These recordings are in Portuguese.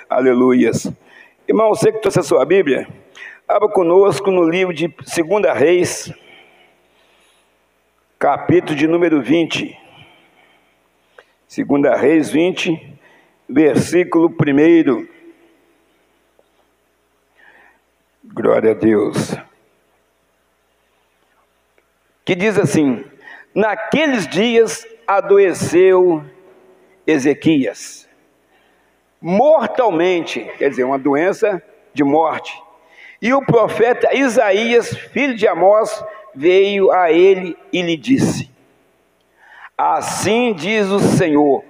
Aleluias. Irmão, você que trouxe a sua Bíblia, abra conosco no livro de 2 Reis, capítulo de número 20. 2 Reis 20, versículo 1. Glória a Deus. Que diz assim: naqueles dias adoeceu Ezequias, mortalmente, quer dizer, uma doença de morte. E o profeta Isaías, filho de Amós, veio a ele e lhe disse: assim diz o Senhor,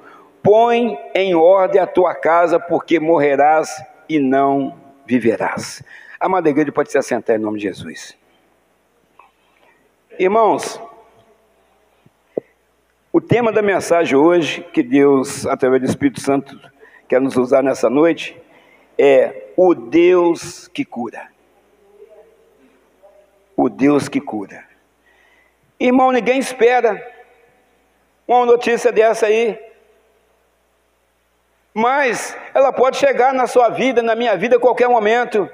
põe em ordem a tua casa, porque morrerás e não viverás. Amada igreja, pode se assentar em nome de Jesus. Irmãos, o tema da mensagem hoje, que Deus, através do Espírito Santo, quer nos usar nessa noite, é o Deus que cura. O Deus que cura. Irmão, ninguém espera uma notícia dessa aí, mas ela pode chegar na sua vida, na minha vida a qualquer momento.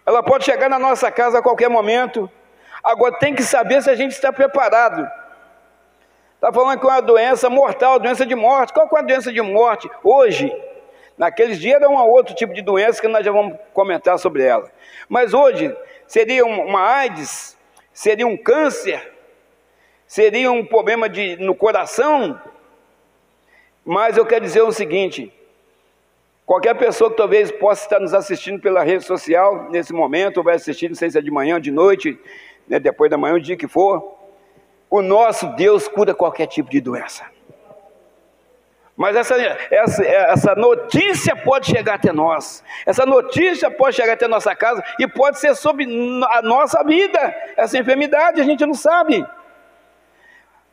Ela pode chegar na nossa casa a qualquer momento. Agora tem que saber se a gente está preparado. Está falando que é uma doença mortal, doença de morte. Qual que é a doença de morte? Hoje, naqueles dias era um outro tipo de doença que nós já vamos comentar sobre ela. Mas hoje seria uma AIDS, seria um câncer, seria um problema no coração. Mas eu quero dizer o seguinte: qualquer pessoa que talvez possa estar nos assistindo pela rede social nesse momento, ou vai assistir, não sei se é de manhã ou de noite, né, depois da manhã, o dia que for, o nosso Deus cura qualquer tipo de doença. Mas essa notícia pode chegar até nós, essa notícia pode chegar até nossa casa, e pode ser sobre a nossa vida, essa enfermidade, a gente não sabe.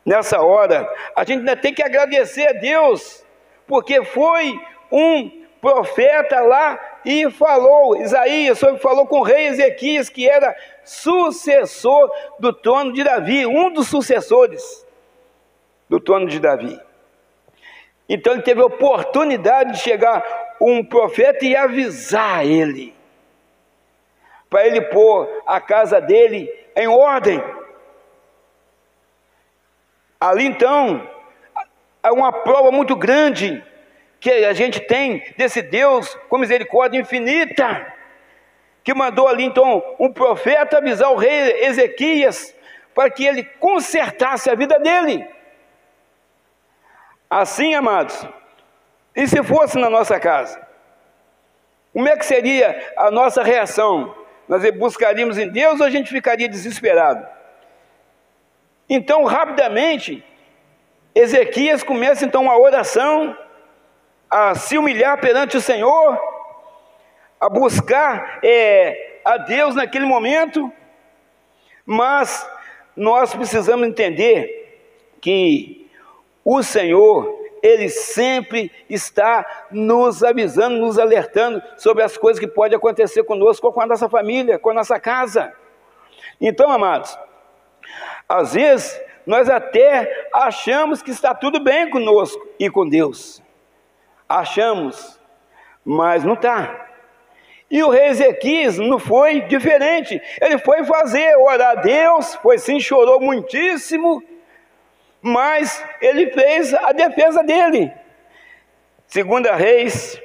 Nessa hora, a gente ainda tem que agradecer a Deus, porque foi um profeta lá e falou, Isaías falou com o rei Ezequias, que era sucessor do trono de Davi, um dos sucessores do trono de Davi. Então ele teve a oportunidade de chegar um profeta e avisar ele, para ele pôr a casa dele em ordem. Ali então, é uma prova muito grande que a gente tem desse Deus com misericórdia infinita, que mandou ali então um profeta avisar o rei Ezequias, para que ele consertasse a vida dele. Assim, amados, e se fosse na nossa casa, como é que seria a nossa reação? Nós buscaríamos em Deus ou a gente ficaria desesperado? Então, rapidamente, Ezequias começa então uma oração, a se humilhar perante o Senhor, a buscar a Deus naquele momento. Mas nós precisamos entender que o Senhor, Ele sempre está nos avisando, nos alertando sobre as coisas que podem acontecer conosco, com a nossa família, com a nossa casa. Então, amados, às vezes nós até achamos que está tudo bem conosco e com Deus. Achamos, mas não está. E o rei Ezequias não foi diferente. Ele foi orar a Deus, foi sim, chorou muitíssimo, mas ele fez a defesa dele. 2 Reis,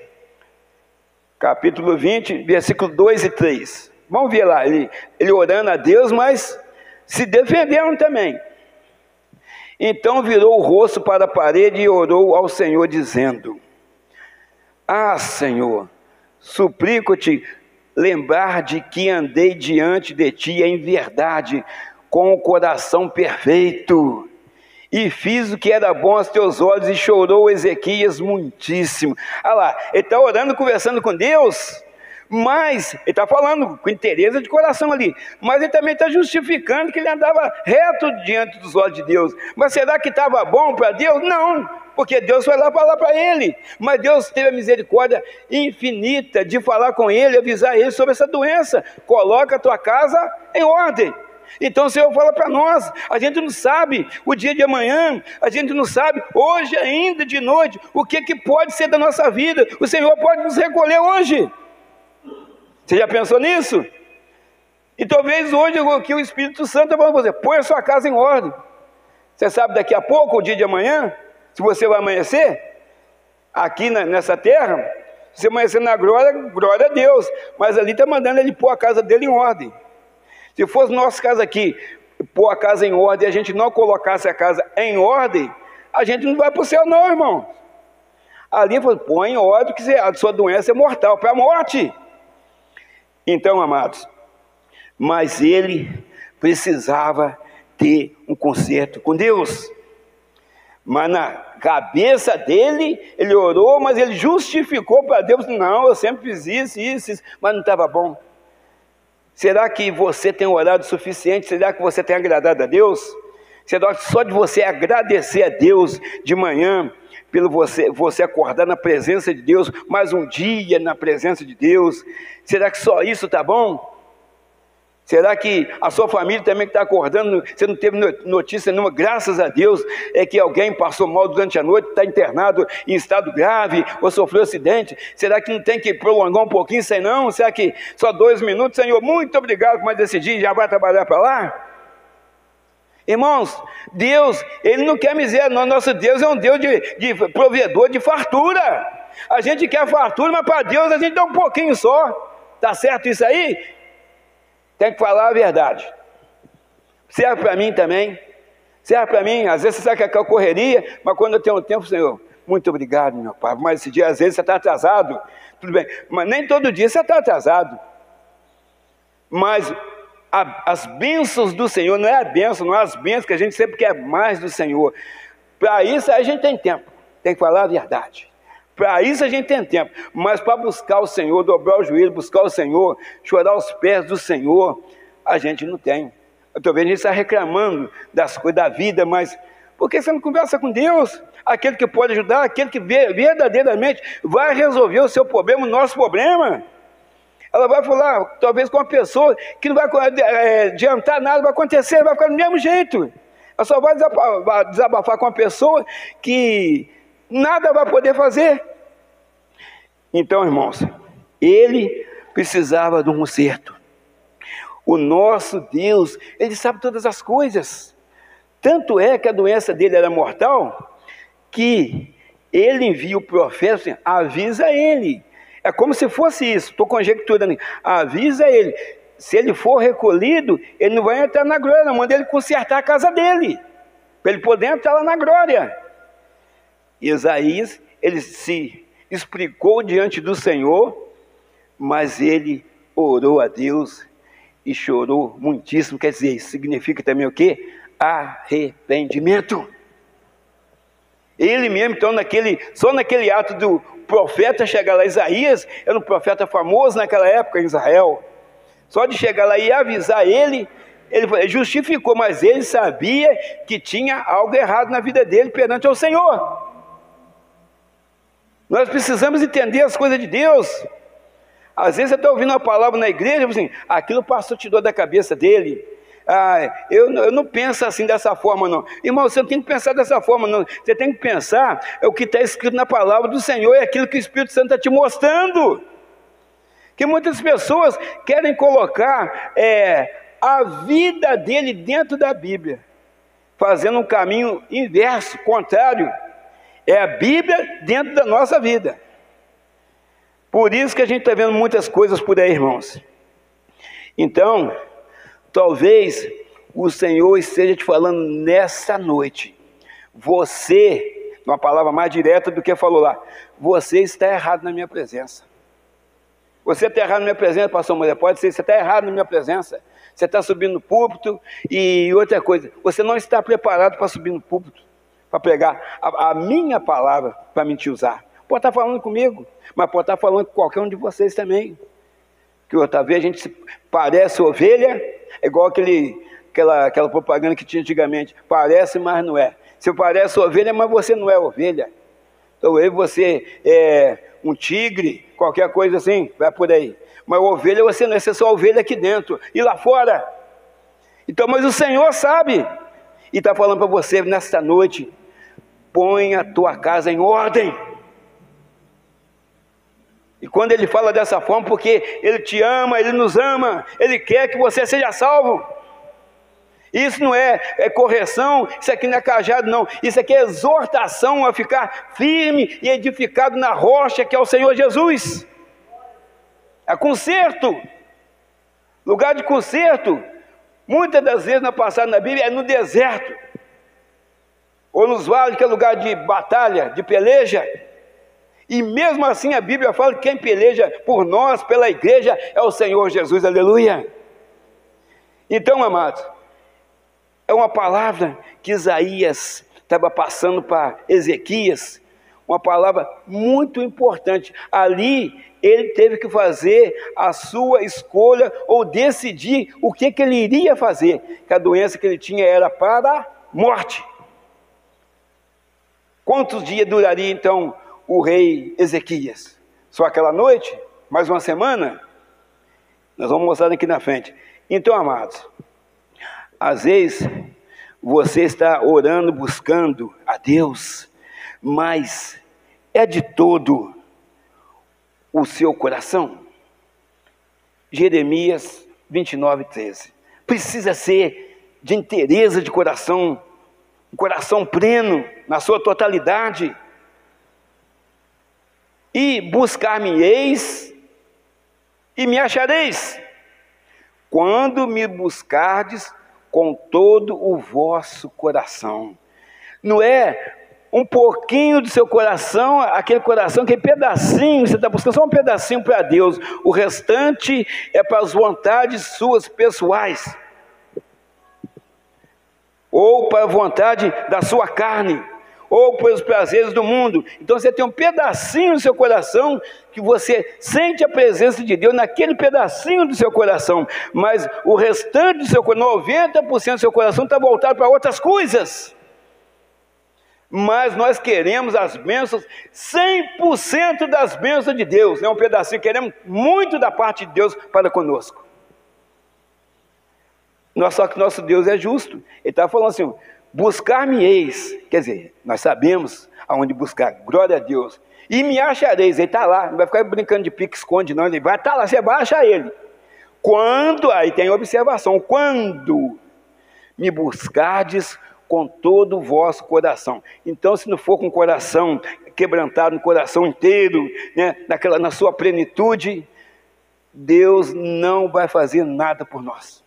capítulo 20, versículo 2 e 3. Vamos ver lá, ele orando a Deus, mas se defendendo também. Então virou o rosto para a parede e orou ao Senhor, dizendo: ah, Senhor, suplico-te lembrar de que andei diante de ti em verdade, com o coração perfeito, e fiz o que era bom aos teus olhos. E chorou Ezequias muitíssimo. Olha lá, ele está orando, conversando com Deus, mas ele está falando com interesse de coração ali, mas ele também está justificando que ele andava reto diante dos olhos de Deus. Mas será que estava bom para Deus? Não, porque Deus foi lá falar para ele, mas Deus teve a misericórdia infinita de falar com ele, avisar ele sobre essa doença. Coloca a tua casa em ordem. Então o Senhor fala para nós, a gente não sabe o dia de amanhã, a gente não sabe hoje ainda de noite, o que pode ser da nossa vida. O Senhor pode nos recolher hoje. Você já pensou nisso? E talvez hoje que o Espírito Santo está falando para você, põe a sua casa em ordem. Você sabe daqui a pouco, o dia de amanhã, se você vai amanhecer aqui nessa terra, se você amanhecer na glória, glória a Deus, mas ali está mandando ele pôr a casa dele em ordem. Se fosse nossa casa aqui, pôr a casa em ordem, e a gente não colocasse a casa em ordem, a gente não vai para o céu não, irmão. Ali ele falou, põe em ordem que a sua doença é mortal, para a morte. Então, amados, mas ele precisava ter um conserto com Deus. Mas na cabeça dele, ele orou, mas ele justificou para Deus, não, eu sempre fiz isso, mas não estava bom. Será que você tem orado o suficiente? Será que você tem agradado a Deus? Será que só de você agradecer a Deus de manhã, pelo você acordar na presença de Deus, mais um dia na presença de Deus, será que só isso está bom? Será que a sua família também que está acordando, você não teve notícia nenhuma, graças a Deus, é que alguém passou mal durante a noite, está internado em estado grave, ou sofreu acidente? Será que não tem que prolongar um pouquinho isso aí não? Será que só 2 minutos, Senhor, muito obrigado por mais esse dia, já vai trabalhar para lá? Irmãos, Deus, Ele não quer miséria, não. Nosso Deus é um Deus de provedor, de fartura. A gente quer fartura, mas para Deus a gente dá um pouquinho só. Está certo isso aí? Tem que falar a verdade. Serve para mim também. Serve para mim. Às vezes você sabe que é correria, mas quando eu tenho tempo, Senhor, muito obrigado, meu Pai. Mas esse dia, às vezes, você está atrasado. Tudo bem, mas nem todo dia você está atrasado. Mas as bênçãos do Senhor, não é a bênção, não é as bênçãos que a gente sempre quer mais do Senhor. Para isso a gente tem tempo. Tem que falar a verdade. Para isso a gente tem tempo, mas para buscar o Senhor, dobrar o joelho, buscar o Senhor, chorar aos pés do Senhor, a gente não tem. Talvez a gente está reclamando das coisas da vida, mas por que você não conversa com Deus? Aquele que pode ajudar, aquele que verdadeiramente vai resolver o seu problema, o nosso problema. Ela vai falar, talvez com uma pessoa que não vai adiantar nada, vai acontecer, vai ficar do mesmo jeito. Ela só vai desabafar com uma pessoa que nada vai poder fazer. Então, irmãos, ele precisava de um conserto. O nosso Deus, Ele sabe todas as coisas. Tanto é que a doença dele era mortal, que ele envia o profeta assim, avisa ele. É como se fosse isso, estou conjecturando, avisa ele. Se ele for recolhido, ele não vai entrar na glória, não, manda ele consertar a casa dele, para ele poder entrar lá na glória. Isaías, ele se explicou diante do Senhor, mas ele orou a Deus e chorou muitíssimo. Quer dizer, isso significa também o quê? Arrependimento. Ele mesmo, então, só naquele ato do profeta chegar lá, Isaías era um profeta famoso naquela época em Israel, só de chegar lá e avisar ele justificou, mas ele sabia que tinha algo errado na vida dele perante ao Senhor. Nós precisamos entender as coisas de Deus. Às vezes você está ouvindo uma palavra na igreja, assim, aquilo passou, tirou da cabeça dele. Eu não penso assim dessa forma não. Irmão, você não tem que pensar dessa forma não. Você tem que pensar o que está escrito na palavra do Senhor, é aquilo que o Espírito Santo está te mostrando. Que muitas pessoas querem colocar a vida dele dentro da Bíblia, fazendo um caminho inverso, contrário. É a Bíblia dentro da nossa vida. Por isso que a gente está vendo muitas coisas por aí, irmãos. Então, talvez o Senhor esteja te falando nessa noite. Você, uma palavra mais direta do que falou lá, você está errado na minha presença. Você está errado na minha presença, pastor Moisés, pode ser, você está errado na minha presença. Você está subindo no púlpito e outra coisa, você não está preparado para subir no púlpito, para pegar a minha palavra para me te usar. Pode estar falando comigo, mas pode estar falando com qualquer um de vocês também. Que outra vez a gente parece ovelha, é igual aquela propaganda que tinha antigamente, parece, mas não é. Você parece ovelha, mas você não é ovelha. Então você é um tigre, qualquer coisa assim, vai por aí. Mas ovelha você não é, você é só ovelha aqui dentro. E lá fora? Então, mas o Senhor sabe, e está falando para você nesta noite: põe a tua casa em ordem. E quando Ele fala dessa forma, porque Ele te ama, Ele nos ama, Ele quer que você seja salvo. Isso não é correção, isso aqui não é cajado, não. Isso aqui é exortação a ficar firme e edificado na rocha que é o Senhor Jesus. É conserto, lugar de conserto. Muitas das vezes na passagem na Bíblia é no deserto, ou nos vales, que é lugar de batalha, de peleja. E mesmo assim a Bíblia fala que quem peleja por nós, pela igreja, é o Senhor Jesus, aleluia. Então, amados, é uma palavra que Isaías estava passando para Ezequias, uma palavra muito importante. Ali ele teve que fazer a sua escolha, ou decidir o que ele iria fazer, que a doença que ele tinha era para a morte. Quantos dias duraria então o rei Ezequias? Só aquela noite? Mais uma semana? Nós vamos mostrar aqui na frente. Então, amados, às vezes você está orando, buscando a Deus, mas é de todo o seu coração? Jeremias 29:13. Precisa ser de inteireza de coração, um coração pleno na sua totalidade. E buscar-me-eis e me achareis, quando me buscardes com todo o vosso coração. Não é um pouquinho do seu coração, aquele coração, aquele pedacinho, você está buscando só um pedacinho para Deus, o restante é para as vontades suas pessoais, ou para a vontade da sua carne, ou para os prazeres do mundo. Então você tem um pedacinho do seu coração, que você sente a presença de Deus naquele pedacinho do seu coração, mas o restante do seu coração, 90% do seu coração está voltado para outras coisas. Mas nós queremos as bênçãos, 100% das bênçãos de Deus, não é um pedacinho, queremos muito da parte de Deus para conosco. Só que nosso Deus é justo. Ele está falando assim: buscar-me-eis, quer dizer, nós sabemos aonde buscar, glória a Deus, e me achareis. Ele está lá, não vai ficar brincando de pique-esconde não, ele vai estar lá, você vai achar ele. Quando, aí tem observação, quando me buscardes com todo o vosso coração. Então, se não for com o coração quebrantado, no coração inteiro, né, na sua plenitude, Deus não vai fazer nada por nós.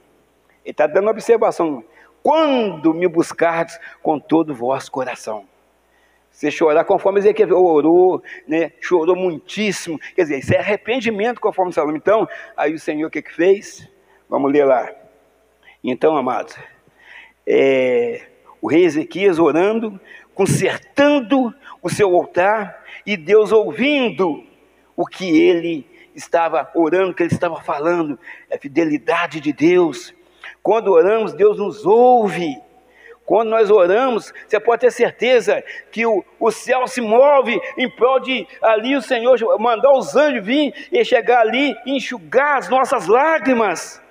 Ele está dando observação: quando me buscardes com todo o vosso coração. Você chorar conforme Ezequiel orou, né, chorou muitíssimo, quer dizer, isso é arrependimento conforme Salomão. Então, aí o Senhor o que fez? Vamos ler lá. Então, amados, o rei Ezequias orando, consertando o seu altar, e Deus ouvindo o que ele estava orando, o que ele estava falando, a fidelidade de Deus. Quando oramos, Deus nos ouve. Quando nós oramos, você pode ter certeza que o céu se move em prol de ali o Senhor mandar os anjos vir e chegar ali e enxugar as nossas lágrimas.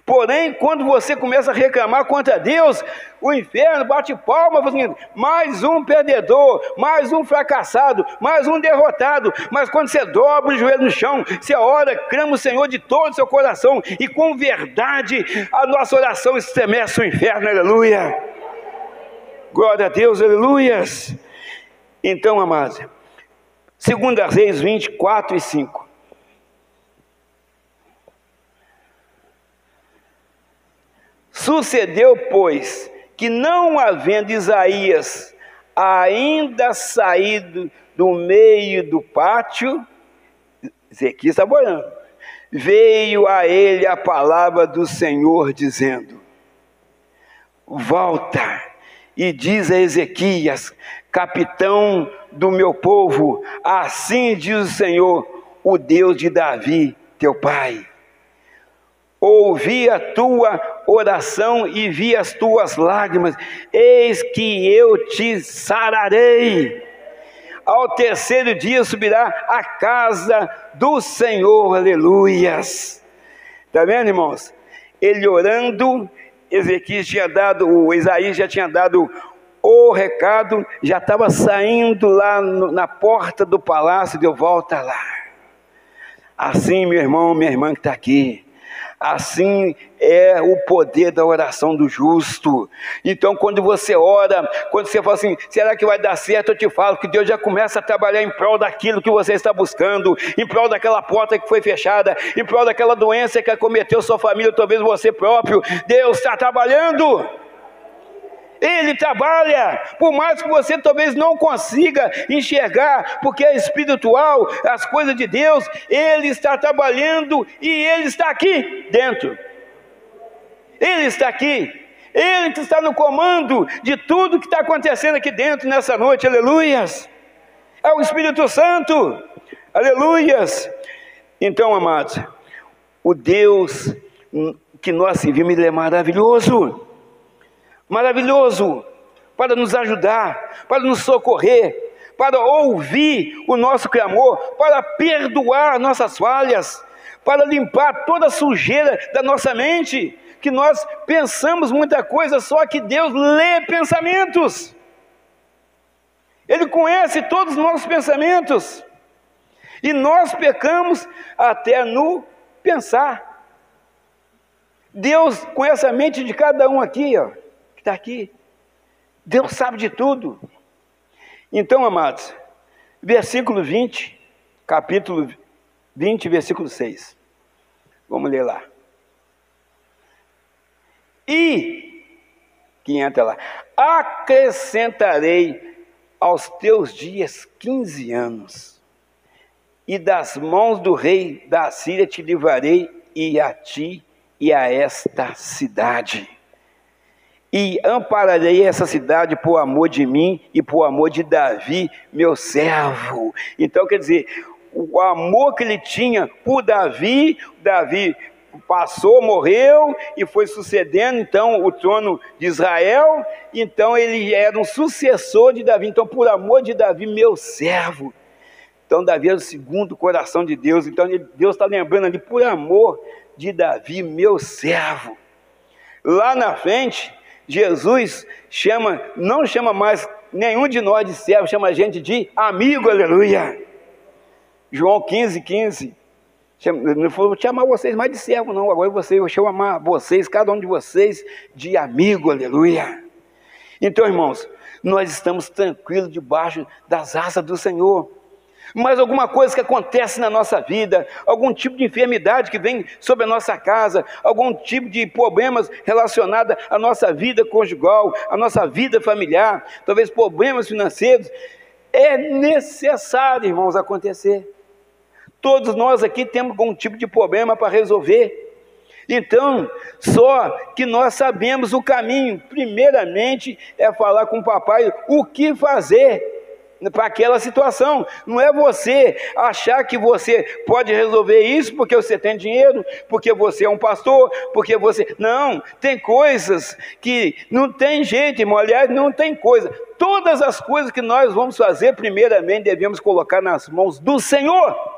Porém, quando você começa a reclamar contra Deus, o inferno bate palma, falando: mais um perdedor, mais um fracassado, mais um derrotado. Mas quando você dobra o joelho no chão, você ora, clama o Senhor de todo o seu coração, e com verdade, a nossa oração estremece o inferno, aleluia. Glória a Deus, aleluias. Então, amados, 2 Reis 24:5. Sucedeu, pois, que não havendo Isaías ainda saído do meio do pátio, Ezequias está orando, veio a ele a palavra do Senhor, dizendo: volta e diz a Ezequias, capitão do meu povo, assim diz o Senhor, o Deus de Davi, teu pai: ouvi a tua oração e vi as tuas lágrimas, eis que eu te sararei. Ao terceiro dia subirá à casa do Senhor, aleluias. Está vendo, irmãos? Ele orando, o Isaías já tinha dado o recado, já estava saindo lá na porta do palácio, deu volta lá. Assim, meu irmão, minha irmã que está aqui, assim é o poder da oração do justo. Então, quando você ora, quando você fala assim, será que vai dar certo? Eu te falo que Deus já começa a trabalhar em prol daquilo que você está buscando, em prol daquela porta que foi fechada, em prol daquela doença que acometeu sua família, talvez você próprio. Deus está trabalhando. Ele trabalha, por mais que você talvez não consiga enxergar, porque é espiritual, as coisas de Deus, Ele está trabalhando e Ele está aqui dentro. Ele está aqui, Ele está no comando de tudo que está acontecendo aqui dentro nessa noite, aleluias. É o Espírito Santo, aleluias. Então, amados, o Deus que nós servimos, Ele é maravilhoso. Maravilhoso, para nos ajudar, para nos socorrer, para ouvir o nosso clamor, para perdoar nossas falhas, para limpar toda a sujeira da nossa mente, que nós pensamos muita coisa, só que Deus lê pensamentos, Ele conhece todos os nossos pensamentos, e nós pecamos até no pensar. Deus conhece a mente de cada um aqui, ó. Está aqui, Deus sabe de tudo. Então, amados, versículo 20, capítulo 20, versículo 6, vamos ler lá. E, que entra lá, acrescentarei aos teus dias 15 anos, e das mãos do rei da Assíria te livrarei, e a ti e a esta cidade. E ampararei essa cidade por amor de mim e por amor de Davi, meu servo. Então, quer dizer, o amor que ele tinha por Davi passou, morreu e foi sucedendo, então, o trono de Israel. Então, ele era um sucessor de Davi. Então, por amor de Davi, meu servo. Então, Davi era o segundo coração de Deus. Então, Deus está lembrando ali, por amor de Davi, meu servo. Lá na frente, Jesus não chama mais nenhum de nós de servo, chama a gente de amigo, aleluia. João 15, não vou chamar vocês mais de servo não, agora eu vou chamar vocês, cada um de vocês, de amigo, aleluia. Então, irmãos, nós estamos tranquilos debaixo das asas do Senhor. Mas alguma coisa que acontece na nossa vida, algum tipo de enfermidade que vem sobre a nossa casa, algum tipo de problemas relacionados à nossa vida conjugal, à nossa vida familiar, talvez problemas financeiros, é necessário, irmãos, acontecer. Todos nós aqui temos algum tipo de problema para resolver. Então, só que nós sabemos o caminho. Primeiramente é falar com o papai o que fazer para aquela situação. Não é você achar que você pode resolver isso porque você tem dinheiro, porque você é um pastor, porque você... Não, tem coisas que não tem jeito, irmão. Aliás, não tem coisa. Todas as coisas que nós vamos fazer, primeiramente devemos colocar nas mãos do Senhor.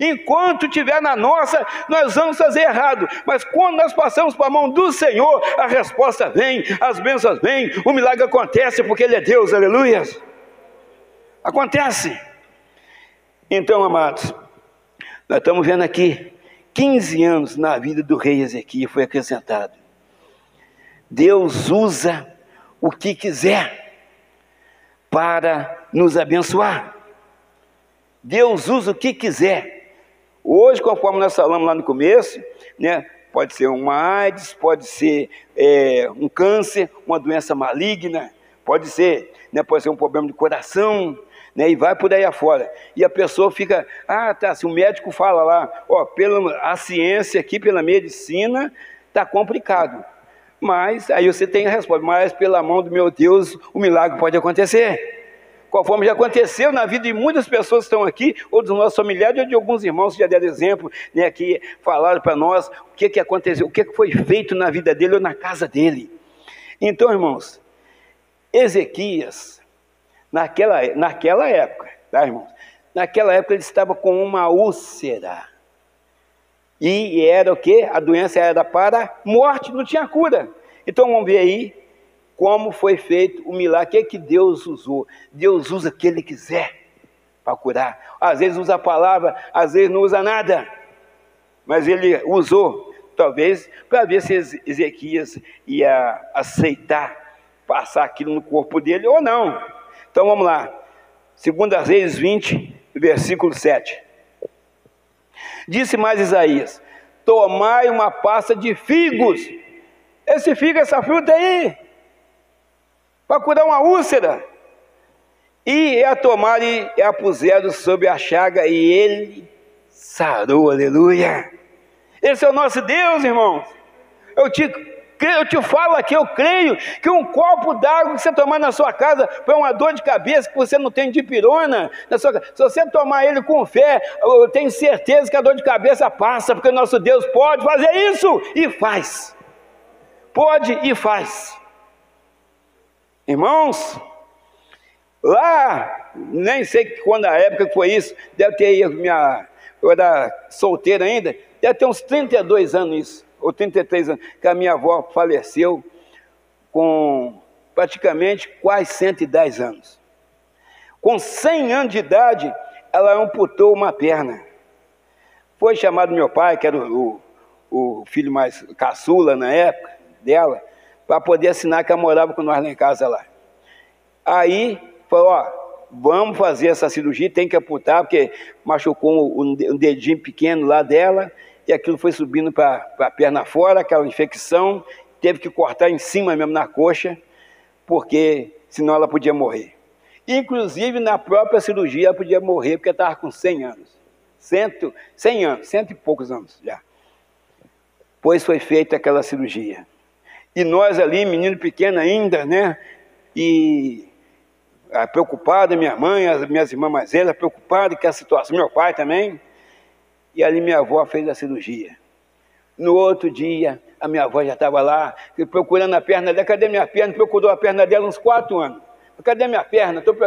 Enquanto estiver na nossa, nós vamos fazer errado. Mas quando nós passamos para a mão do Senhor, a resposta vem, as bênçãos vêm, o milagre acontece, porque Ele é Deus, aleluia. Acontece. Então, amados, nós estamos vendo aqui 15 anos na vida do rei Ezequias foi acrescentado. Deus usa o que quiser para nos abençoar. Deus usa o que quiser. Hoje, conforme nós falamos lá no começo, né, pode ser uma AIDS, pode ser um câncer, uma doença maligna, pode ser um problema de coração, né, e vai por aí afora. E a pessoa fica, se o médico fala lá, a ciência aqui, pela medicina, está complicado. Mas, aí você tem a resposta, mas pela mão do meu Deus, o milagre pode acontecer. Conforme já aconteceu na vida de muitas pessoas que estão aqui, ou dos nossos familiares, ou de alguns irmãos que já deram exemplo, né, que falaram para nós o que aconteceu, o que foi feito na vida dele ou na casa dele. Então, irmãos, Ezequias, naquela época, tá, irmãos? Naquela época ele estava com uma úlcera. E era o quê? A doença era para morte, não tinha cura. Então vamos ver aí como foi feito o milagre. O que Deus usou? Deus usa o que Ele quiser para curar. Às vezes usa a palavra, às vezes não usa nada. Mas Ele usou, talvez, para ver se Ezequias ia aceitar passar aquilo no corpo dele ou não. Então vamos lá. 2 Reis 20, versículo 7. Disse mais Isaías: tomai uma pasta de figos. Esse figo, essa fruta aí, para curar uma úlcera. E a tomaram e a puseram sobre a chaga, e ele sarou, aleluia. Esse é o nosso Deus, irmãos. Eu te falo aqui, eu creio que um copo d'água que você tomar na sua casa para uma dor de cabeça que você não tem dipirona, se você tomar ele com fé, eu tenho certeza que a dor de cabeça passa, porque o nosso Deus pode fazer isso e faz. Pode e faz. Irmãos, lá, nem sei quando a época que foi isso, deve ter eu era solteiro ainda, deve ter uns 32 anos isso, ou 33 anos, que a minha avó faleceu com praticamente quase 110 anos. Com 100 anos de idade, ela amputou uma perna. Foi chamado meu pai, que era o filho mais caçula na época dela, para poder assinar que ela morava com nós lá em casa lá. Aí, falou, ó, vamos fazer essa cirurgia, tem que amputar, porque machucou um dedinho pequeno lá dela, e aquilo foi subindo para a perna fora, aquela infecção, teve que cortar em cima mesmo na coxa, porque senão ela podia morrer. Inclusive, na própria cirurgia, ela podia morrer, porque estava com 100 anos. 100 anos, 100 e poucos anos já. Pois foi feita aquela cirurgia. E nós ali, menino pequeno ainda, né? E preocupada, minha mãe, as minhas irmãs mais velhas, preocupadas com a situação, meu pai também. E ali minha avó fez a cirurgia. No outro dia, a minha avó já estava lá, procurando a perna dela. Cadê minha perna? Procurou a perna dela uns 4 anos. Cadê minha perna? Estou com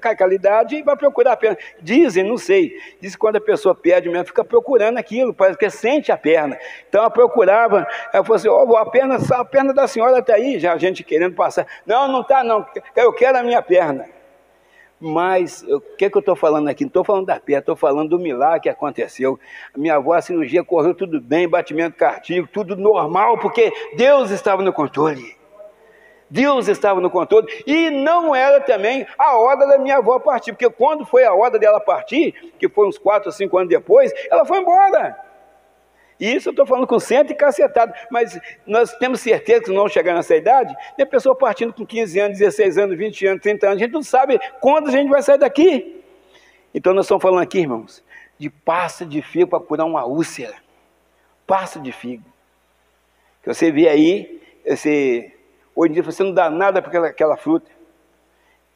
aquela idade e vai procurar a perna. Dizem, não sei. Diz que quando a pessoa perde mesmo, fica procurando aquilo, parece que sente a perna. Então ela procurava, ela falou assim, oh, a perna da senhora está aí, já a gente querendo passar. Não, não está não, eu quero a minha perna. Mas o que eu estou falando aqui? Não estou falando da perna, estou falando do milagre que aconteceu. A minha avó, a cirurgia correu tudo bem, batimento cardíaco, tudo normal, porque Deus estava no controle. Deus estava no controle, e não era também a hora da minha avó partir, porque quando foi a hora dela partir, que foi uns 4 ou 5 anos depois, ela foi embora. E isso eu estou falando com 100 e cacetado, mas nós temos certeza que não chegar nessa idade, tem pessoa partindo com 15 anos, 16 anos, 20 anos, 30 anos, a gente não sabe quando a gente vai sair daqui. Então nós estamos falando aqui, irmãos, de pasta de figo para curar uma úlcera. Pasta de figo. Que você vê aí, hoje em dia você não dá nada para aquela fruta.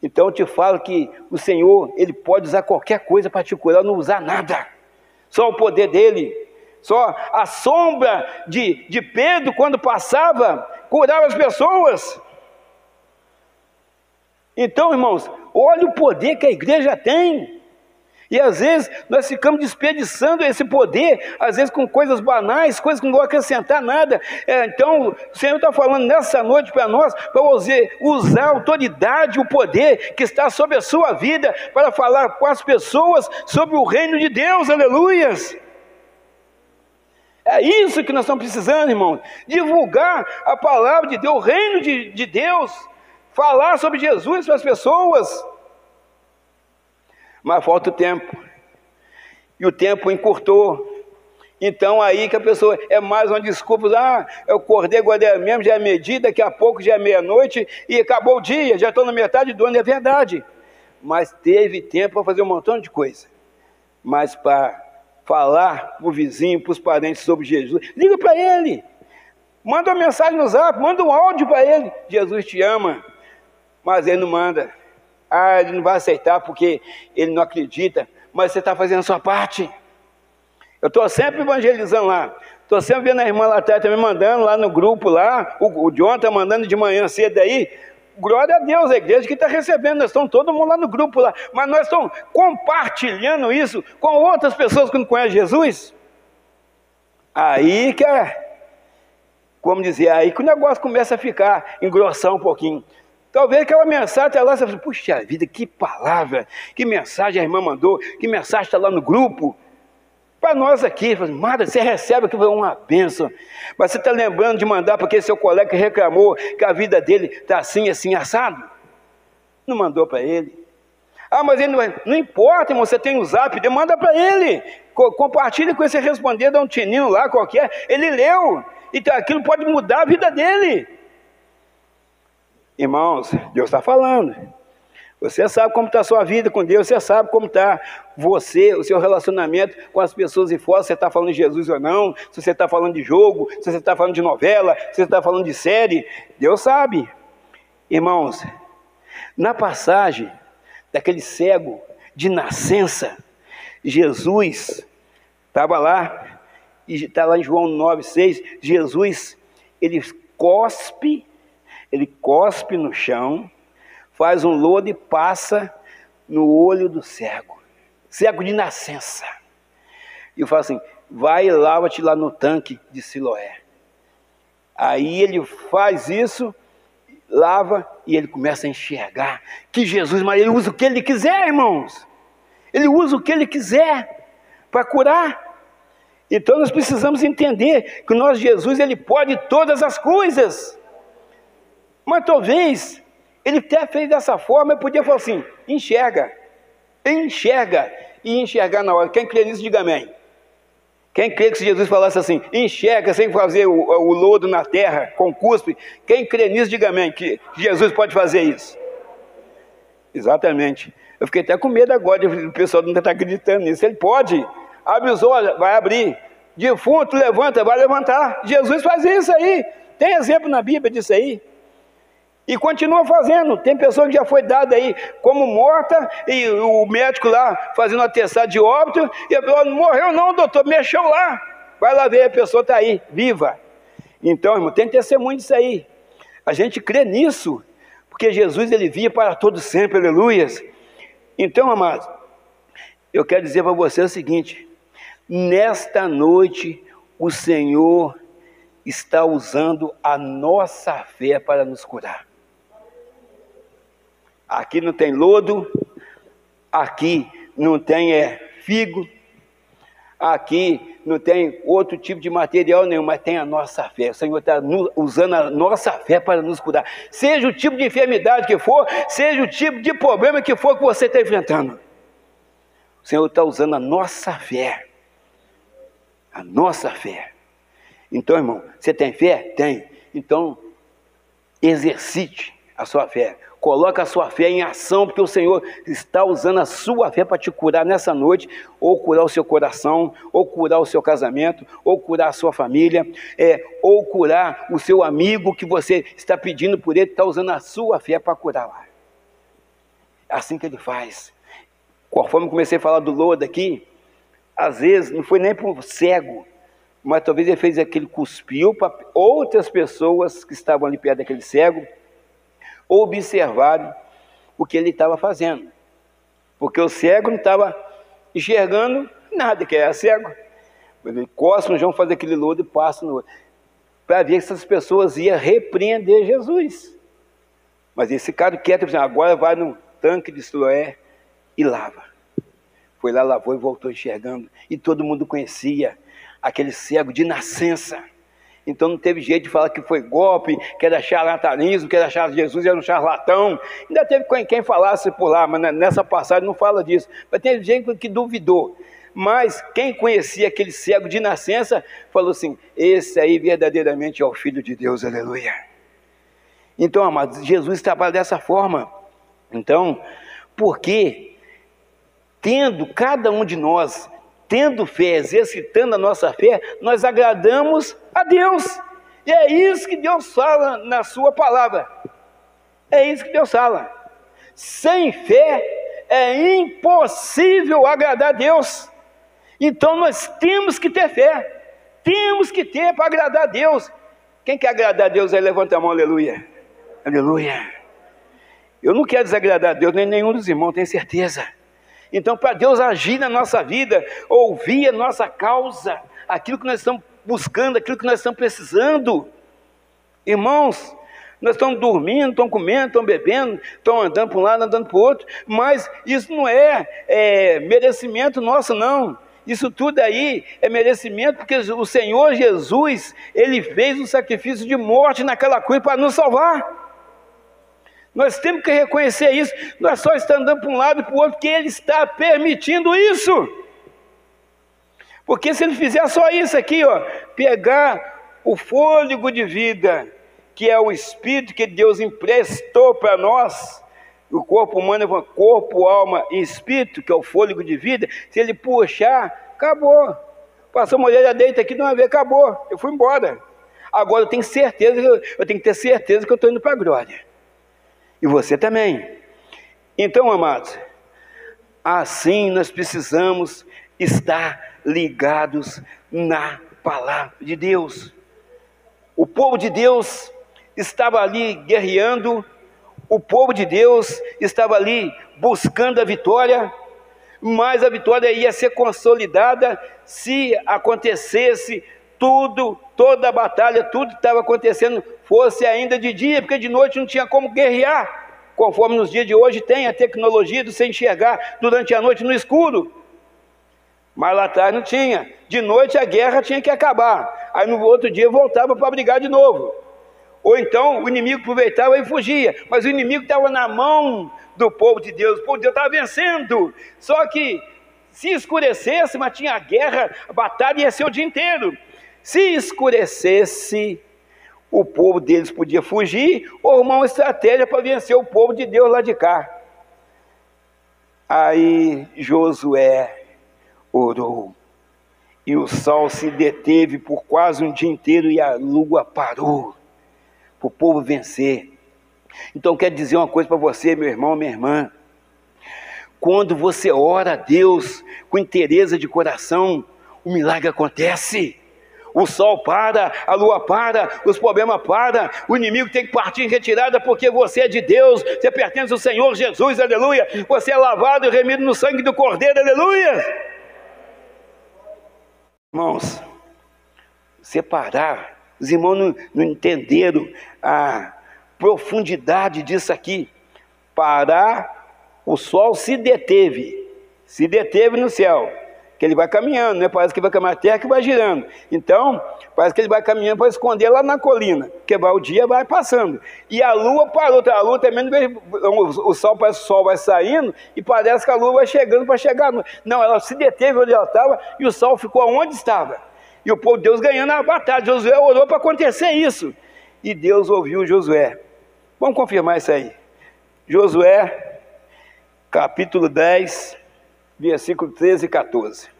Então eu te falo que o Senhor, Ele pode usar qualquer coisa para te curar, não usar nada. Só o poder dEle. Só a sombra de Pedro, quando passava, curava as pessoas. Então, irmãos, olha o poder que a igreja tem. E às vezes nós ficamos desperdiçando esse poder, às vezes com coisas banais, coisas que não vão acrescentar nada. Então o Senhor está falando nessa noite para nós, para usar a autoridade, o poder que está sobre a sua vida, para falar com as pessoas sobre o reino de Deus, aleluias. É isso que nós estamos precisando, irmãos, divulgar a palavra de Deus, o reino de Deus, falar sobre Jesus para as pessoas. Mas falta o tempo, e o tempo encurtou. Então aí que a pessoa, é mais uma desculpa, eu acordei agora mesmo, já é meio-dia, daqui a pouco já é meia-noite, e acabou o dia, já estou na metade do ano, é verdade. Mas teve tempo para fazer um montão de coisa. Mas para falar para o vizinho, para os parentes sobre Jesus, liga para ele, manda uma mensagem no zap, manda um áudio para ele, Jesus te ama, mas ele não manda. Ele não vai aceitar porque ele não acredita, mas você está fazendo a sua parte. Eu estou sempre evangelizando lá, estou sempre vendo a irmã lá atrás também mandando lá no grupo lá, o John está mandando de manhã cedo aí. Glória a Deus, a igreja que está recebendo, nós estamos todo mundo lá no grupo lá, mas nós estamos compartilhando isso com outras pessoas que não conhecem Jesus. Aí que como dizer, aí que o negócio começa a ficar, engrossar um pouquinho. Talvez aquela mensagem está lá, você fala, puxa vida, que palavra, que mensagem a irmã mandou, que mensagem está lá no grupo. Para nós aqui, Mara, você recebe aqui, foi uma bênção. Mas você está lembrando de mandar para aquele seu colega que reclamou que a vida dele está assim, assim, assado? Não mandou para ele. Ah, mas ele não importa, irmão, você tem o zap, manda para ele. Compartilha com esse responder, dá um tininho lá qualquer. Ele leu, então aquilo pode mudar a vida dele. Irmãos, Deus está falando. Você sabe como está a sua vida com Deus, você sabe como está você, o seu relacionamento com as pessoas de fora, se você está falando de Jesus ou não, se você está falando de jogo, se você está falando de novela, se você está falando de série, Deus sabe. Irmãos, na passagem daquele cego de nascença, Jesus estava lá, e está lá em João 9,6, Jesus, ele cospe no chão, faz um lodo e passa no olho do cego de nascença. E fala assim, vai e lava-te lá no tanque de Siloé. Aí ele faz isso, lava e ele começa a enxergar que Jesus, mas ele usa o que ele quiser, irmãos. Ele usa o que ele quiser para curar. Então nós precisamos entender que o nosso Jesus, ele pode todas as coisas. Mas talvez ele até fez dessa forma, eu podia falar assim, enxerga, e enxergar na hora. Quem crê nisso, diga amém. Quem crê que se Jesus falasse assim, enxerga sem fazer o lodo na terra, com cuspe, quem crê nisso, diga amém, que Jesus pode fazer isso. Exatamente. Eu fiquei até com medo agora, o pessoal não está acreditando nisso. Ele pode, abre os olhos, vai abrir. Defunto, levanta, vai levantar. Jesus faz isso aí. Tem exemplo na Bíblia disso aí. E continua fazendo. Tem pessoa que já foi dada aí como morta, e o médico lá fazendo atestado de óbito, e a pessoa não morreu não, doutor, mexeu lá. Vai lá ver, a pessoa está aí, viva. Então, irmão, tem testemunho disso aí. A gente crê nisso, porque Jesus, ele via para todo sempre, aleluias. Então, amados, eu quero dizer para você o seguinte, nesta noite, o Senhor está usando a nossa fé para nos curar. Aqui não tem lodo, aqui não tem figo, aqui não tem outro tipo de material nenhum, mas tem a nossa fé. O Senhor está usando a nossa fé para nos curar. Seja o tipo de enfermidade que for, seja o tipo de problema que for que você está enfrentando. O Senhor está usando a nossa fé. A nossa fé. Então, irmão, você tem fé? Tem. Então, exercite a sua fé. Coloca a sua fé em ação, porque o Senhor está usando a sua fé para te curar nessa noite, ou curar o seu coração, ou curar o seu casamento, ou curar a sua família, ou curar o seu amigo que você está pedindo por ele, está usando a sua fé para curar lá. É assim que ele faz. Conforme comecei a falar do lodo aqui, às vezes não foi nem para um cego, mas talvez ele fez aquele, cuspiu para outras pessoas que estavam ali perto daquele cego, observaram o que ele estava fazendo, porque o cego não estava enxergando nada, que era cego. Ele cospe no chão, faz aquele lodo e passa no outro, para ver se essas pessoas iam repreender Jesus. Mas esse cara quieto, agora vai no tanque de Siloé e lava. Foi lá, lavou e voltou enxergando, e todo mundo conhecia aquele cego de nascença. Então não teve jeito de falar que foi golpe, que era charlatanismo, que era Jesus era um charlatão. Ainda teve quem falasse por lá, mas nessa passagem não fala disso. Mas teve gente que duvidou. Mas quem conhecia aquele cego de nascença, falou assim, esse aí verdadeiramente é o Filho de Deus, aleluia. Então, amados, Jesus trabalha dessa forma. Então, porque tendo cada um de nós, tendo fé, exercitando a nossa fé, nós agradamos a Deus. E é isso que Deus fala na sua palavra. É isso que Deus fala. Sem fé é impossível agradar a Deus. Então nós temos que ter fé. Temos que ter para agradar a Deus. Quem quer agradar a Deus aí, levanta a mão, aleluia. Aleluia. Eu não quero desagradar a Deus, nem nenhum dos irmãos, tenho certeza. Então, para Deus agir na nossa vida, ouvir a nossa causa, aquilo que nós estamos buscando, aquilo que nós estamos precisando, Irmãos, nós estamos dormindo, estamos comendo, estamos bebendo, estamos andando para um lado, andando para o outro, mas isso não é merecimento nosso, não. Isso tudo aí é merecimento porque o Senhor Jesus, Ele fez um sacrifício de morte naquela cruz para nos salvar. Nós temos que reconhecer isso. Nós só estamos andando para um lado e para o outro porque Ele está permitindo isso. Porque se Ele fizer só isso aqui, ó, pegar o fôlego de vida, que é o Espírito que Deus emprestou para nós, o corpo humano é corpo, alma e espírito, que é o fôlego de vida. Se ele puxar, acabou. Passou a mulher, já deita aqui de uma vez, acabou. Eu fui embora. Agora eu tenho que ter certeza que eu estou indo para a glória. E você também. Então, amados, assim nós precisamos estar ligados na palavra de Deus. O povo de Deus estava ali guerreando, o povo de Deus estava ali buscando a vitória, mas a vitória ia ser consolidada se acontecesse toda a batalha, tudo que estava acontecendo fosse ainda de dia, porque de noite não tinha como guerrear, conforme nos dias de hoje tem a tecnologia de você enxergar durante a noite no escuro. Mas lá atrás não tinha. De noite a guerra tinha que acabar, aí no outro dia voltava para brigar de novo. Ou então o inimigo aproveitava e fugia, mas o inimigo estava na mão do povo de Deus, o povo de Deus estava vencendo. Só que se escurecesse, mas tinha a guerra, a batalha ia ser o dia inteiro. Se escurecesse, o povo deles podia fugir ou arrumar uma estratégia para vencer o povo de Deus lá de cá. Aí Josué orou, e o sol se deteve por quase um dia inteiro e a lua parou, para o povo vencer. Então quero dizer uma coisa para você, meu irmão, minha irmã. Quando você ora a Deus com interesse de coração, o milagre acontece. O sol para, a lua para, os problemas param, o inimigo tem que partir em retirada, porque você é de Deus, você pertence ao Senhor Jesus, aleluia. Você é lavado e remido no sangue do Cordeiro, aleluia. Irmãos, separar, os irmãos não entenderam a profundidade disso aqui. Parar, o sol se deteve no céu, que ele vai caminhando, né? Parece que vai caminhar a terra que vai girando. Então, parece que ele vai caminhando para esconder lá na colina, porque o dia vai passando. E a lua parou, a lua também, o sol parece que o sol vai saindo e parece que a lua vai chegando para chegar. Não, ela se deteve onde ela estava e o sol ficou onde estava. E o povo de Deus ganhando a batalha. Josué orou para acontecer isso. E Deus ouviu Josué. Vamos confirmar isso aí. Josué, capítulo 10, versículo 13 e 14.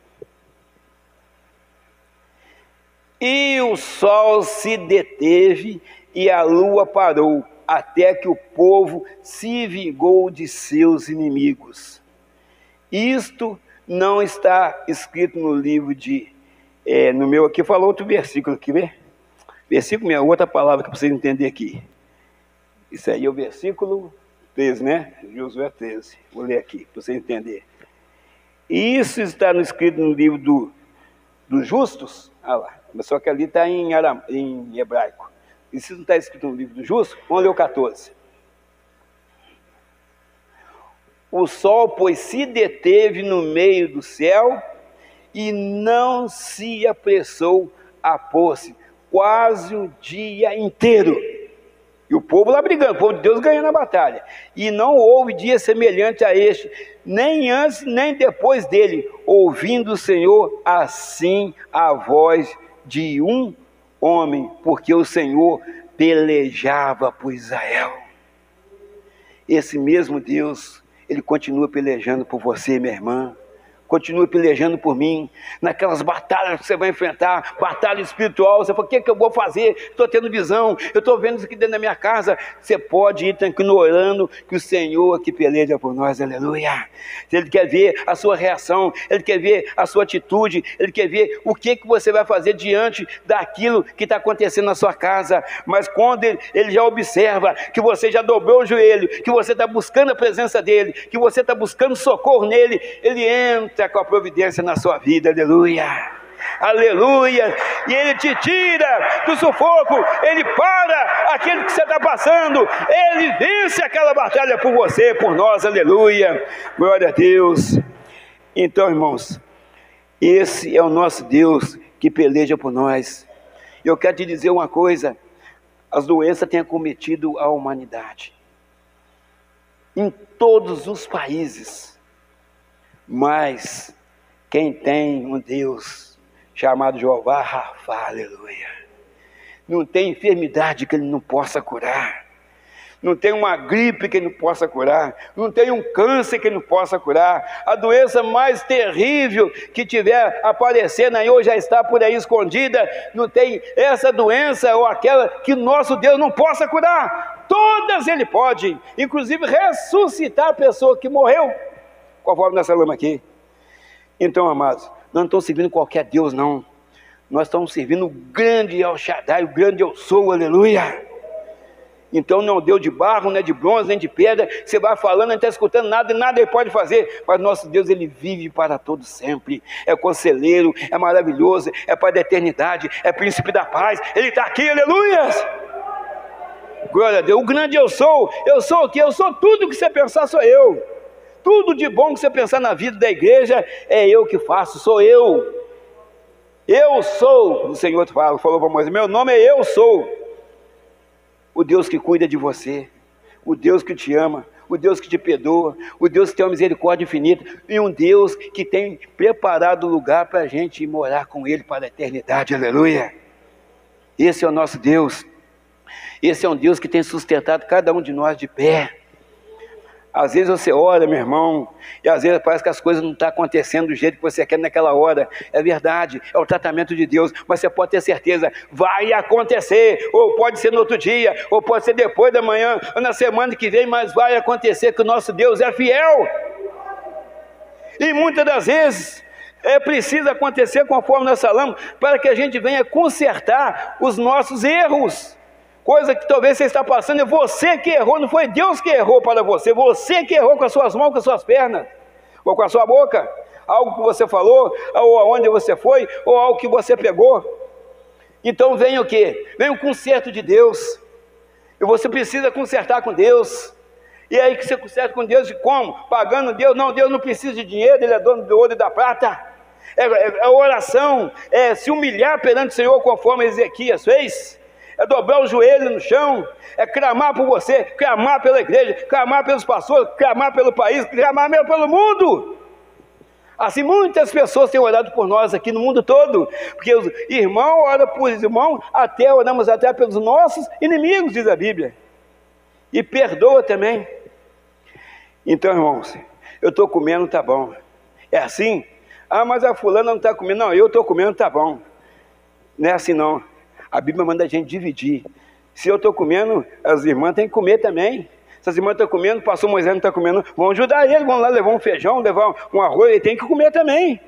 E o sol se deteve e a lua parou, até que o povo se vingou de seus inimigos. Isto não está escrito no livro de... no meu aqui falou outro versículo aqui, vê? Versículo minha, outra palavra que para vocês entenderem aqui. Isso aí é o versículo 13, né? Josué 13. Vou ler aqui para vocês entenderem. Isso está escrito no livro dos justos. Ah lá, só que ali está em hebraico. Isso não está escrito no livro dos justos? Vamos ler o 14. O sol, pois, se deteve no meio do céu e não se apressou a pôr-se, quase o dia inteiro. E o povo lá brigando, o povo de Deus ganhando a batalha. E não houve dia semelhante a este, nem antes nem depois dele, ouvindo o Senhor assim a voz de um homem, porque o Senhor pelejava por Israel. Esse mesmo Deus, Ele continua pelejando por você, minha irmã. Continua pelejando por mim, naquelas batalhas que você vai enfrentar, batalha espiritual. Você fala, o que eu vou fazer? Estou tendo visão, eu estou vendo isso aqui dentro da minha casa. Você pode ir tranquilo orando, que o Senhor aqui peleja por nós, aleluia. Ele quer ver a sua reação, Ele quer ver a sua atitude, Ele quer ver o que você vai fazer diante daquilo que está acontecendo na sua casa. Mas quando ele já observa que você já dobrou o joelho, que você está buscando a presença dEle, que você está buscando socorro nele, Ele entra com a providência na sua vida, aleluia. aleluia, e Ele te tira do sufoco, Ele para aquilo que você está passando, Ele vence aquela batalha por você, por nós, aleluia, glória a Deus. Então, irmãos, esse é o nosso Deus que peleja por nós. Eu quero te dizer uma coisa, as doenças têm acometido a humanidade, em todos os países, mas quem tem um Deus chamado Jeová Rafa, aleluia, não tem enfermidade que Ele não possa curar, não tem uma gripe que Ele não possa curar, não tem um câncer que Ele não possa curar, a doença mais terrível que tiver aparecendo aí, ou já está por aí escondida, não tem essa doença ou aquela que nosso Deus não possa curar, todas Ele pode, inclusive ressuscitar a pessoa que morreu, conforme nós falamos aqui. Então, amados, nós não estamos servindo qualquer Deus, não, nós estamos servindo o grande El Shaddai, o grande Eu Sou, aleluia. Então não é um Deus de barro, não é de bronze, nem de pedra, você vai falando, não está escutando nada, e nada Ele pode fazer, mas nosso Deus, Ele vive para todo sempre, é conselheiro, é maravilhoso, é Pai da eternidade, é príncipe da paz, Ele está aqui, aleluia, glória a Deus, o grande eu sou o que? Eu sou tudo que você pensar, sou eu, tudo de bom que você pensar na vida da igreja, é eu que faço, sou eu sou, o Senhor falou para Moisés, meu nome é Eu Sou, o Deus que cuida de você, o Deus que te ama, o Deus que te perdoa, o Deus que tem uma misericórdia infinita, e um Deus que tem preparado lugar para a gente ir morar com Ele para a eternidade, aleluia. Esse é o nosso Deus, esse é um Deus que tem sustentado cada um de nós de pé. Às vezes você ora, meu irmão, e às vezes parece que as coisas não estão acontecendo do jeito que você quer naquela hora. É verdade, é o tratamento de Deus, mas você pode ter certeza, vai acontecer, ou pode ser no outro dia, ou pode ser depois da manhã, ou na semana que vem, mas vai acontecer, que o nosso Deus é fiel. E muitas das vezes é preciso acontecer conforme nós falamos, para que a gente venha consertar os nossos erros. Coisa que talvez você está passando, é você que errou, não foi Deus que errou para você, você que errou com as suas mãos, com as suas pernas, ou com a sua boca, algo que você falou, ou aonde você foi, ou algo que você pegou. Então vem o quê? Vem o conserto de Deus, e você precisa consertar com Deus. E aí que você conserta com Deus, de como? Pagando Deus? Não, Deus não precisa de dinheiro, Ele é dono do ouro e da prata. É oração, é se humilhar perante o Senhor, conforme Ezequias fez. É dobrar o joelho no chão, é clamar por você, clamar pela igreja, clamar pelos pastores, clamar pelo país, clamar mesmo pelo mundo. Assim muitas pessoas têm orado por nós aqui no mundo todo, porque os irmãos oram por irmãos, até oramos até pelos nossos inimigos, diz a Bíblia, e perdoa também. Então, irmãos, eu estou comendo, tá bom, é assim? Ah, mas a fulana não está comendo, não, eu estou comendo, tá bom, não é assim não. A Bíblia manda a gente dividir. Se eu estou comendo, as irmãs têm que comer também. Se as irmãs estão comendo, o pastor Moisés não está comendo, vão ajudar ele, vão lá levar um feijão, levar um arroz, ele tem que comer também.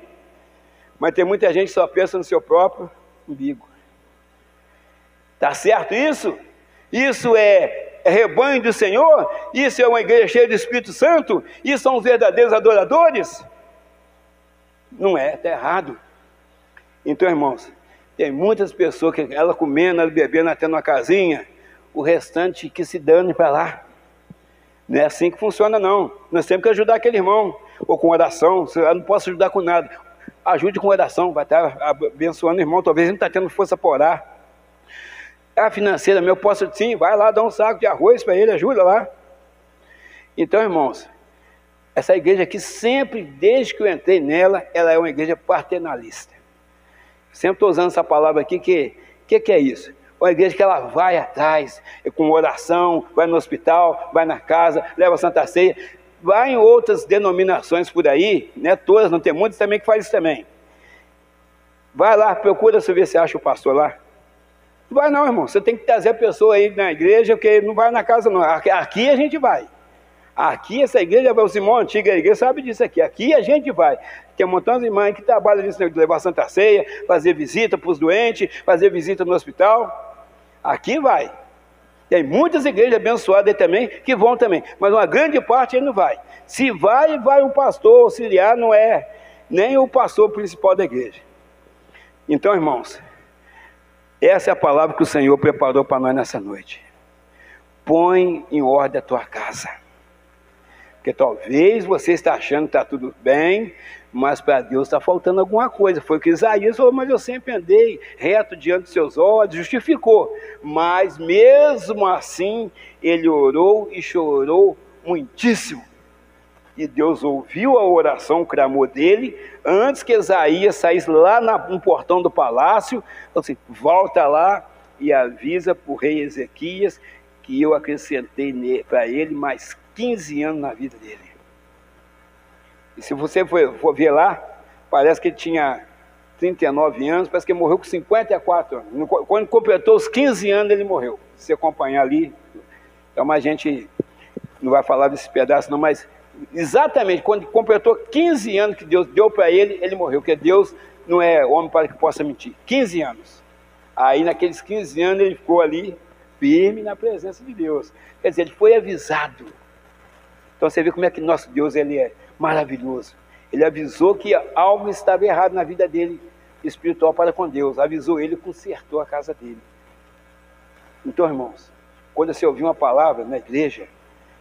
Mas tem muita gente que só pensa no seu próprio umbigo. Está certo isso? Isso é rebanho do Senhor? Isso é uma igreja cheia do Espírito Santo? Isso são os verdadeiros adoradores? Não é, está errado. Então, irmãos, tem muitas pessoas que ela comendo, ela bebendo até numa casinha, o restante que se dane para lá. Não é assim que funciona, não. Nós temos que ajudar aquele irmão, ou com oração. Eu não posso ajudar com nada, ajude com oração, vai estar abençoando o irmão. Talvez ele não está tendo força para orar. A financeira, eu posso sim, vai lá dar um saco de arroz para ele, ajuda lá. Então, irmãos, essa igreja aqui sempre, desde que eu entrei nela, ela é uma igreja paternalista. Sempre estou usando essa palavra aqui, que é isso? Uma igreja que ela vai atrás, com oração, vai no hospital, vai na casa, leva a Santa Ceia, vai em outras denominações por aí, né? Todas, não tem muitas também que faz isso também. Vai lá, procura ver se acha o pastor lá. Não vai não, irmão, você tem que trazer a pessoa aí na igreja, porque não vai na casa não, aqui a gente vai. Aqui essa igreja, os irmãos antigos da igreja sabem disso aqui a gente vai. Tem um montão de irmãs que trabalham nisso, de levar Santa Ceia, fazer visita para os doentes, fazer visita no hospital. Aqui vai. Tem muitas igrejas abençoadas aí também, que vão também, mas uma grande parte aí não vai. Se vai, vai um pastor auxiliar, não é nem o pastor principal da igreja. Então, irmãos, essa é a palavra que o Senhor preparou para nós nessa noite. Põe em ordem a tua casa. Porque talvez você está achando que está tudo bem, mas para Deus está faltando alguma coisa. Foi o que Isaías falou: mas eu sempre andei reto diante dos seus olhos, justificou. Mas mesmo assim, ele orou e chorou muitíssimo. E Deus ouviu a oração, o clamor dele, antes que Isaías saísse lá no portão do palácio. Falou assim: volta lá e avisa para o rei Ezequias que eu acrescentei para ele mais 15 anos na vida dele. E se você for ver lá, parece que ele tinha 39 anos, parece que ele morreu com 54 anos. Quando completou os 15 anos, ele morreu. Se você acompanhar ali, então a gente não vai falar desse pedaço não, mas exatamente quando completou 15 anos que Deus deu para ele, ele morreu, porque Deus não é homem para que possa mentir. 15 anos. Aí naqueles 15 anos ele ficou ali, firme na presença de Deus. Quer dizer, ele foi avisado. Então você vê como é que nosso Deus ele é maravilhoso. Ele avisou que algo estava errado na vida dele, espiritual para com Deus. Avisou ele e consertou a casa dele. Então, irmãos, quando você ouvir uma palavra na igreja,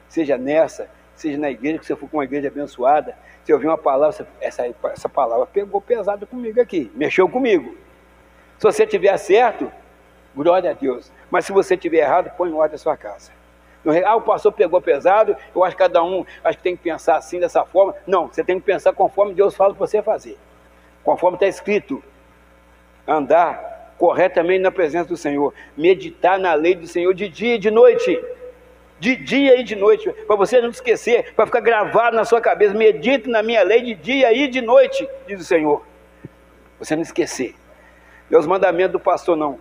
seja nessa, seja na igreja, que você for com uma igreja abençoada, você ouvir uma palavra, essa palavra pegou pesado comigo aqui, mexeu comigo. Se você tiver certo, glória a Deus. Mas se você tiver errado, põe em ordem a sua casa. O pastor pegou pesado, eu acho que cada um acho que tem que pensar assim, dessa forma. Não, você tem que pensar conforme Deus fala para você fazer. Conforme está escrito. Andar corretamente na presença do Senhor. Meditar na lei do Senhor de dia e de noite. De dia e de noite. Para você não esquecer, para ficar gravado na sua cabeça. Medite na minha lei de dia e de noite, diz o Senhor. Você não esquecer. Não é os mandamentos do pastor, não.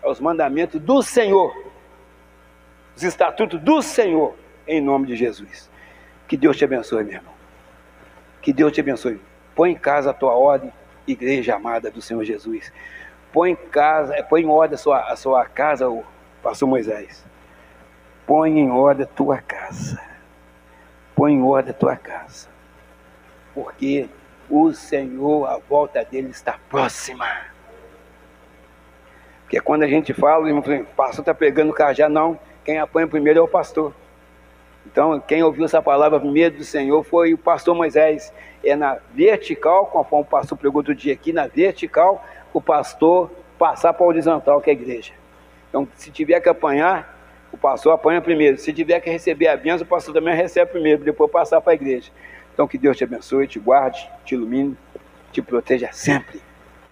É os mandamentos do Senhor. Os estatutos do Senhor, em nome de Jesus. Que Deus te abençoe, meu irmão. Que Deus te abençoe. Põe em casa a tua ordem, igreja amada do Senhor Jesus. Põe em ordem a sua casa, o pastor Moisés. Põe em ordem a tua casa. Põe em ordem a tua casa. Porque o Senhor, a volta dele está próxima. Porque quando a gente fala, o pastor está pegando o cajado, não. Quem apanha primeiro é o pastor. Então, quem ouviu essa palavra primeiro do Senhor foi o pastor Moisés. É na vertical, conforme o pastor pregou outro dia aqui, na vertical, o pastor passar para a horizontal, que é a igreja. Então, se tiver que apanhar, o pastor apanha primeiro. Se tiver que receber a bênção, o pastor também recebe primeiro, depois passar para a igreja. Então, que Deus te abençoe, te guarde, te ilumine, te proteja sempre.